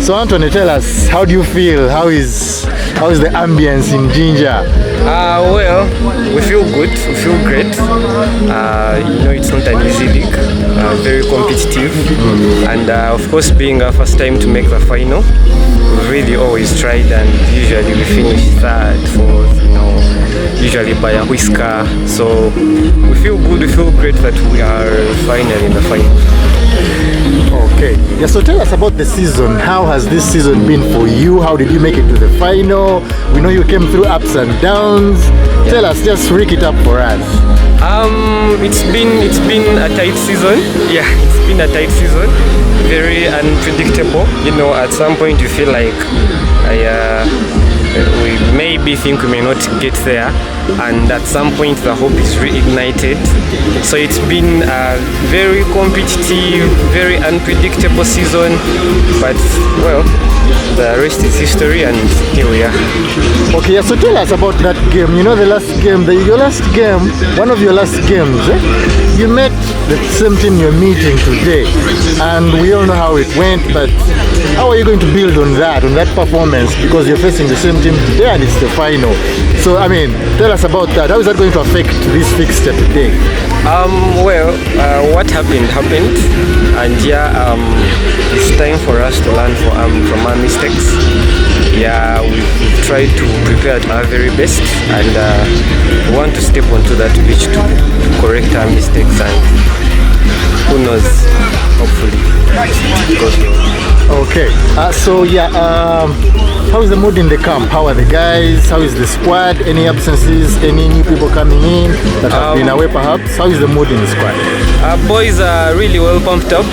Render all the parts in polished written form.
So Anthony, tell us, how do you feel? How is the ambience in Jinja? Well, we feel good, we feel great. It's not an easy league, very competitive, and of course, being our first time to make the final, we've really always tried, and usually we finish third, fourth, usually by a whisker. So we feel good, we feel great that we are finally in the final. Okay. Yeah, so tell us about the season. How has this season been for you? How did you make it to the final? We know you came through ups and downs. Yeah. Tell us, just break it up for us. It's been a tight season. Yeah, it's been a tight season. Very unpredictable. At some point you feel like we maybe think we may not get there, and at some point the hope is reignited. So it's been a very competitive, very unpredictable season, but well, the rest is history, and here we are. Okay, so tell us about that game. The last game, one of your last games, you met the same team you're meeting today, and we all know how it went, but how are you going to build on that performance, because you're facing the same team today and it's the final? So tell us about that. How is that going to affect this fixture today? What happened, and it's time for us to learn from our mistakes. Yeah, we've tried to prepare at our very best, and we want to step onto that pitch to correct our mistakes, and who knows, hopefully it goes well. Okay, how is the mood in the camp? How are the guys? How is the squad? Any absences? Any new people coming in that have been away perhaps? How is the mood in the squad? Boys are really well pumped up.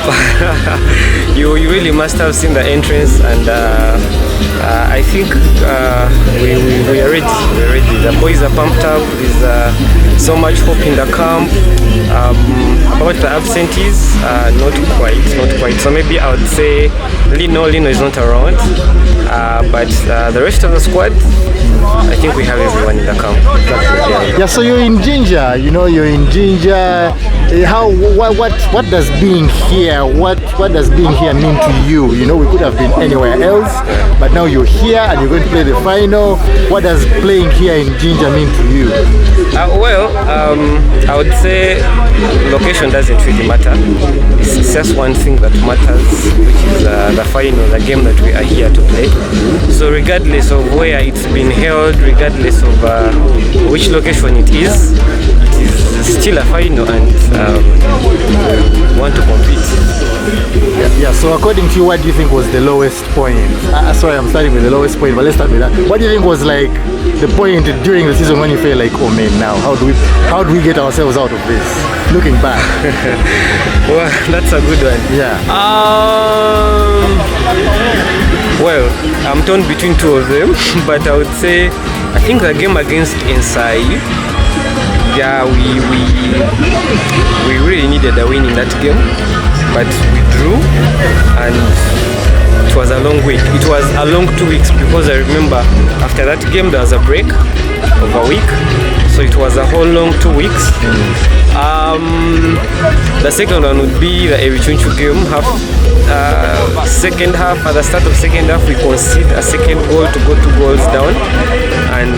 You really must have seen the entrance, and I think we are ready. We're ready. The boys are pumped up. There's so much hope in the camp. About the absentees, not quite. So maybe I would say Lino is not around, but the rest of the squad, I think we have everyone in the camp. Yeah, so you're in Jinja, you're in Jinja. What does being here, what does being here mean to you? We could have been anywhere else, but now you're here and you're going to play the final. What does playing here in Jinja mean to you? I would say location doesn't really matter. It's just one thing that matters, which is the final, the game that we are here to play. So regardless of where it's been held, regardless of which location it is still a final, and we want to compete. Yeah, so according to you, what do you think was the lowest point? Sorry, I'm starting with the lowest point, but let's start with that. What do you think was like the point during the season when you feel like, oh man, now how do we get ourselves out of this? Looking back. Well, that's a good one. Yeah. Well, I'm torn between two of them, but I would say I think the game against Nsai, yeah, we really needed a win in that game, but we drew, and it was a long wait. It was a long 2 weeks, because I remember after that game there was a break of a week, so it was a whole long 2 weeks. The second one would be the Ebichunchu game. Second half, at the start of second half, we conceded a second goal to go 2 goals down, and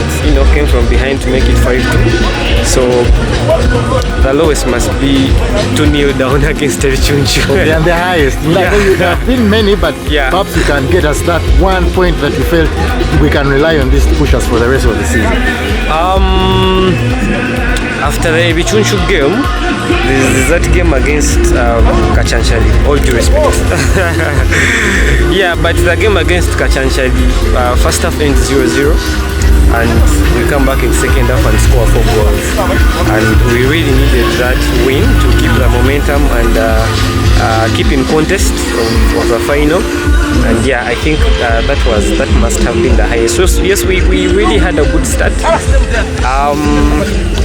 came from behind to make it 5-2. So the lowest must be 2-0 down against Ebichunchu. Okay, and the highest. Yeah. There have been many, but yeah, perhaps you can get us that one point that you felt we can rely on this to push us for the rest of the season. After the Ebichunchu game, there's that game against Kachanchali, all due respect. Yeah, but the game against Kachanchali, first half ends 0-0, and we come back in second half and score 4 goals. And we really needed that win to keep the momentum and keep in contest of the final. And yeah, I think that must have been the highest. So yes, we really had a good start.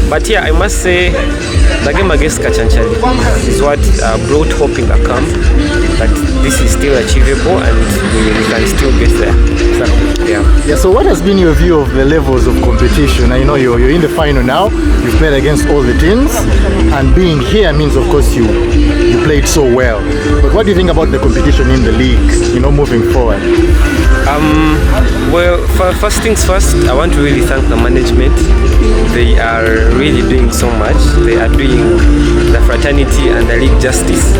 But yeah, I must say the game against Kachanchali is what brought hope in the camp that this is still achievable and we can still get there. Exactly. Yeah. So what has been your view of the levels of competition? I know you're in the final now. You've played against all the teams, and being here means, of course, you played so well. But what do you think about the competition in the league? Moving forward. Well, first things first, I want to really thank the management. They are really doing so much. They are doing the fraternity and the league justice.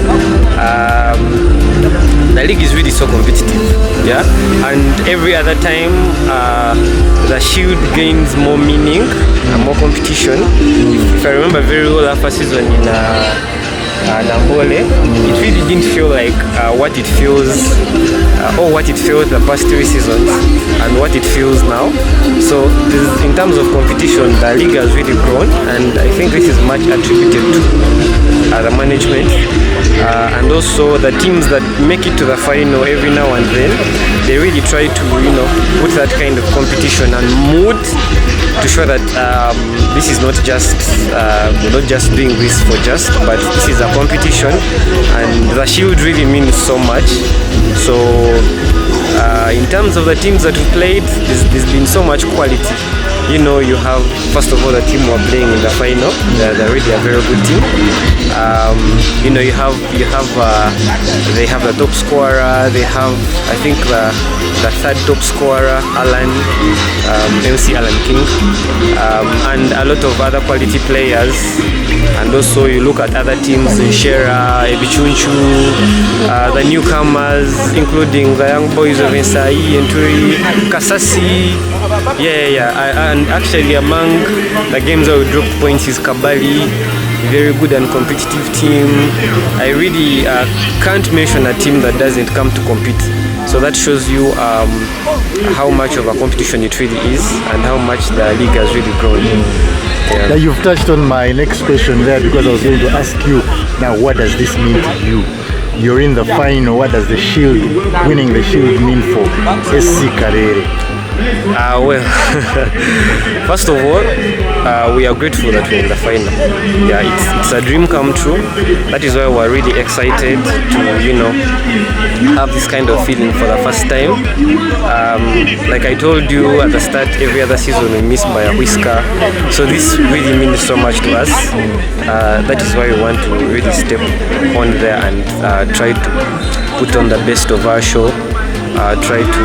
The league is really so competitive, yeah. And every other time, the shield gains more meaning and more competition. If I remember very well, our first season in Nambole, it really didn't feel like what it feels or what it felt the past 3 seasons and what it feels now. So in terms of competition, the league has really grown, and I think this is much attributed to the management and also the teams that make it to the final every now and then. They really try to put that kind of competition and mood to show that this is not just doing this for just, but this is a competition, and the shield really means so much. So in terms of the teams that we played, there's been so much quality. You have, first of all, the team who are playing in the final. They're really a very good team. They have the top scorer. They have, I think, the third top scorer, Alan, MC Alan King, and a lot of other quality players. And also you look at other teams, Shera, Ebichunchu, the newcomers, including the young boys of Nsai, Ntare, Kasasi. And actually among the games where we dropped points is Kabali, very good and competitive team. I really can't mention a team that doesn't come to compete. So that shows you how much of a competition it really is and how much the league has really grown. Yeah. Now you've touched on my next question there, because I was going to ask you, now what does this mean to you? You're in the final. What does the shield, winning the shield, mean for SC Karere? Well, first of all, we are grateful that we're in the final. Yeah, it's a dream come true. That is why we're really excited to, have this kind of feeling for the first time. Like I told you at the start, every other season we miss by a whisker. So this really means so much to us. That is why we want to really step on there and try to put on the best of our show. Try to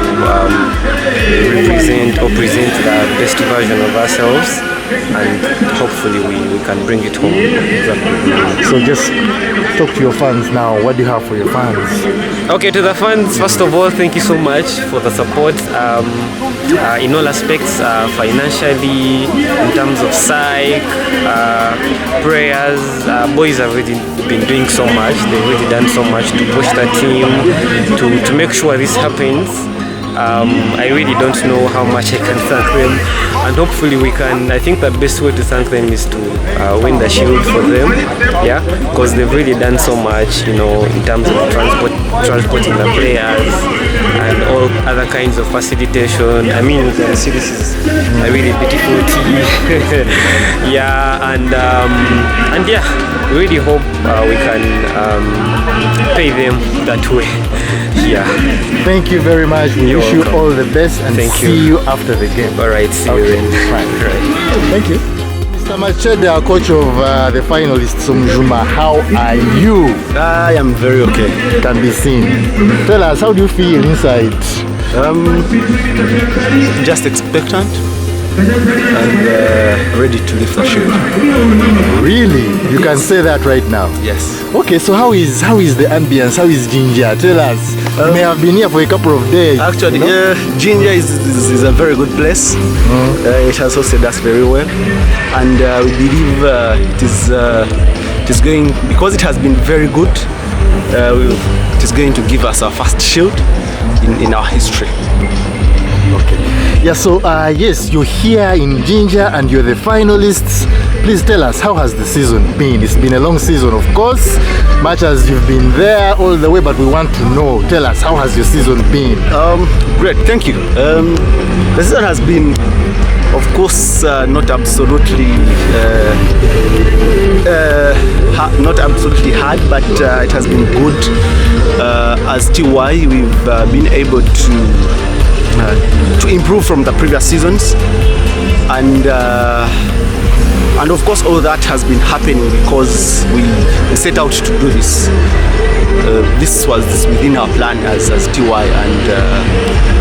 represent or present the best version of ourselves, and hopefully we can bring it home. Exactly. So just talk to your fans now. What do you have for your fans? Okay, to the fans, first of all, thank you so much for the support in all aspects, financially, in terms of psych, prayers. Boys have really been doing so much. They've really done so much to push the team, to make sure this happens. I really don't know how much I can thank them, and hopefully we can. I think the best way to thank them is to win the shield for them, yeah, because they've really done so much, in terms of transporting the players and all other kinds of facilitation. I mean, you can see this is a really beautiful tea. Yeah, and yeah, we really hope we can pay them that way. Yeah. Thank you very much. We wish you all the best, and see you after the game. All right, see you then. Right. Thank you. Mr. Machede, our coach of the finalists, Mjuma, how are you? I am very okay. Can be seen. Tell us, how do you feel inside? Just expectant and ready to lift the shield. Really? You can say that right now? Yes. Okay, so how is the ambience? How is Jinja? Tell us. You may have been here for a couple of days. Actually, Jinja is a very good place. It has hosted us very well, and we believe it is going, because it has been very good. It is going to give us our first shield in our history. Okay. Yeah, so yes, you're here in Jinja and you're the finalists. Please tell us, how has the season been? It's been a long season, of course, much as you've been there all the way, but we want to know. Tell us, how has your season been? Great, thank you. The season has been, of course, not absolutely not absolutely hard, but it has been good. As TY, we've been able to improve from the previous seasons, and of course all that has been happening because we set out to do this. This was within our plan as TY, and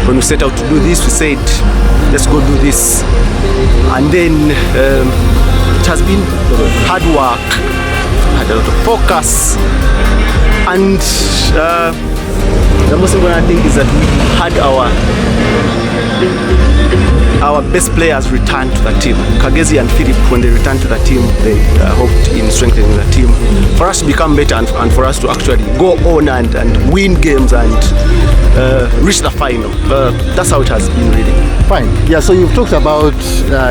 when we set out to do this, we said, let's go do this. And then it has been hard work, had a lot of focus, and the most important thing is that we had our best players return to the team. Kagezi and Philip, when they returned to the team, they hoped in strengthening the team for us to become better and for us to actually go on and win games and reach the final. That's how it has been really. Fine. Yeah, so you've talked about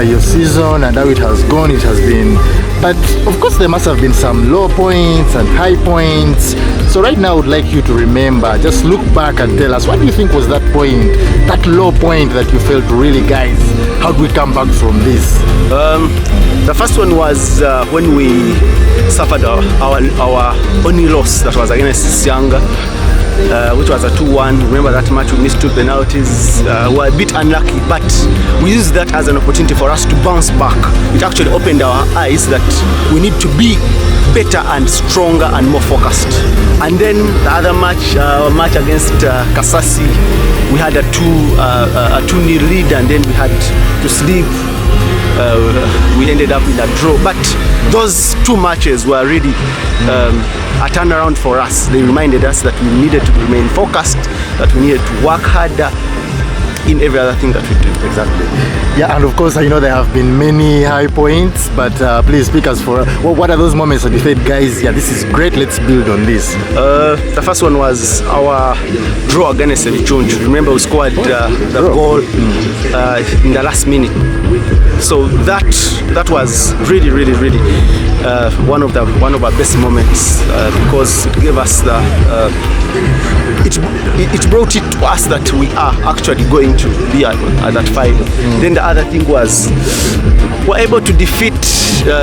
your season and how it has gone, it has been, but of course there must have been some low points and high points. So right now I would like you to remember, just look back and tell us, what do you think was that point, that low point that you felt, really guys, how do we come back from this? The first one was when we suffered our only loss, that was against Sianga, which was a 2-1. Remember that match, we missed 2 penalties. We were a bit unlucky, but we used that as an opportunity for us to bounce back. It actually opened our eyes that we need to be better and stronger and more focused. And then the other match, match against Kasasi, we had a 2-0 lead, and then we had to sleep. We ended up in a draw, but those 2 matches were really a turnaround for us. They reminded us that we needed to remain focused, that we needed to work harder in every other thing that we do. Exactly. Yeah, and of course I know there have been many high points, but please speak us for what are those moments that you said, guys, yeah, this is great, let's build on this? The first one was our draw against Vichunchu. Remember, we scored the goal in the last minute. So that was really one of our best moments because it gave us it brought it to us that we are actually going to be at that final. Then the other thing was we're able to defeat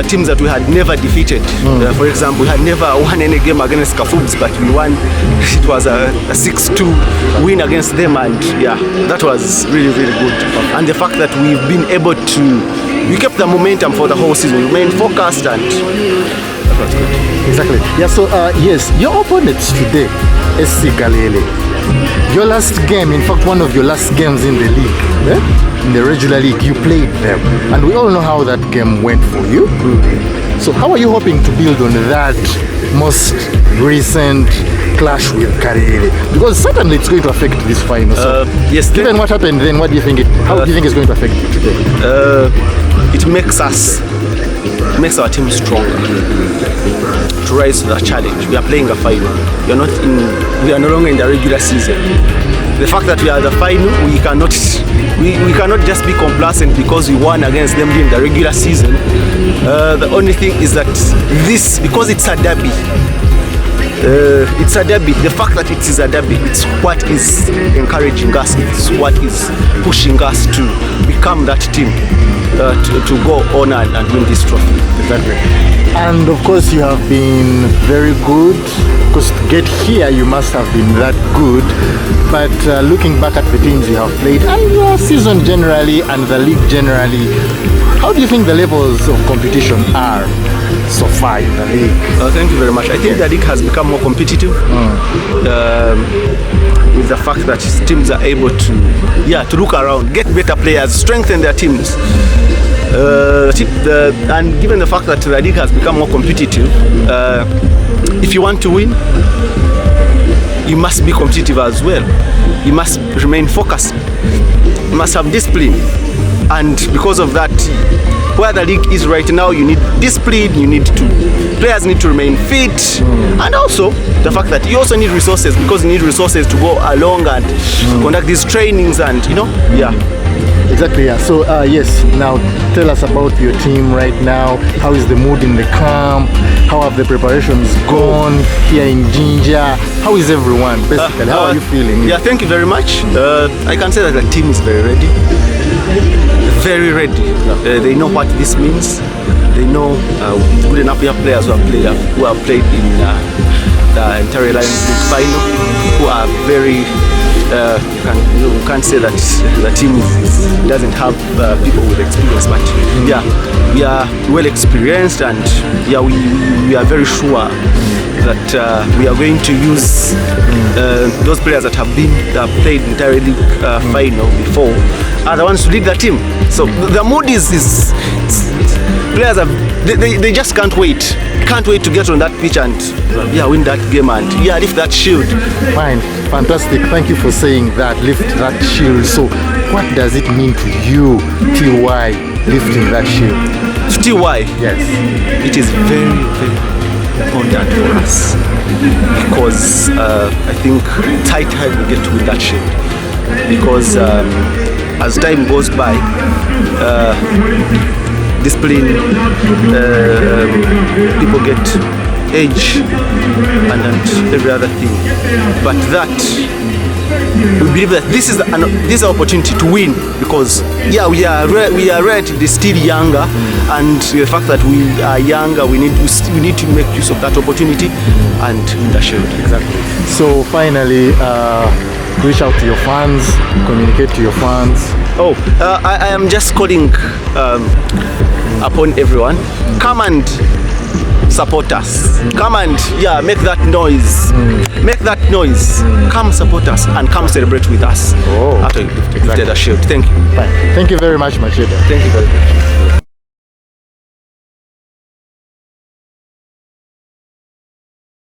teams that we had never defeated. For example, we had never won any game against Kafubs, but we won. It was a 6-2 win against them, and yeah, that was really good. And the fact that we've been able we kept the momentum for the whole season. We remained focused, and that was good. Exactly. Yeah, so yes, your opponents today, SC Kalele. Your last game, in fact one of your last games in the league, in the regular league, you played them. And we all know how that game went for you. So how are you hoping to build on that most recent clash with Kalele? Because certainly it's going to affect this final. So yes. Given what happened then, what do you think how do you think it's going to affect you today? It makes our team stronger to rise to the challenge. We are playing a final. We are no longer in the regular season. The fact that we are the final, we cannot just be complacent because we won against them during the regular season. The only thing is that this, because it's a derby, the fact that it is a derby, it's what is encouraging us, it's what is pushing us to become that team, to go on and win this trophy. Exactly. And of course you have been very good, because to get here you must have been that good, but looking back at the teams you have played and your season generally and the league generally, how do you think the levels of competition are so far in the league? Thank you very much. I think the league has become more competitive with the fact that teams are able to look around, get better players, strengthen their teams. And given the fact that the league has become more competitive, if you want to win, you must be competitive as well. You must remain focused. You must have discipline. And because of that, where the league is right now, you need discipline, players need to remain fit, and also the fact that you also need resources, because you need resources to go along and conduct these trainings and, Exactly, yeah. So, yes, now tell us about your team right now. How is the mood in the camp? How have the preparations gone here in Jinja? How is everyone, basically? How are you feeling? Yeah, thank you very much. I can say that the team is very ready. Very ready. They know what this means. they know good enough. We have players who have played in the Ntare Lions League final, who are very. You can't say that the team doesn't have people with experience, but yeah, we are well experienced, and yeah, we are very sure that we are going to use those players that have played Ntare League final before are the ones to lead the team. So the mood is players they just can't wait to get on that pitch and win that game and lift that shield. Fine, fantastic. Thank you for saying that. Lift that shield. So, what does it mean to you, TY, lifting that shield? To TY, yes, it is very, very important for us because I think tight time we get to win that shield because as time goes by. Discipline, people get age and every other thing, but that we believe that this is an opportunity to win because we are relatively still younger, and the fact that we are younger, we need to make use of that opportunity and win the shield. Exactly. So finally, reach out to your fans, communicate to your fans. I am just calling upon everyone. Come and support us. Come and make that noise. Make that noise. Come support us and come celebrate with us after you lifted the shield. Thank you. Fine. Thank you very much, Machida. Thank you very much.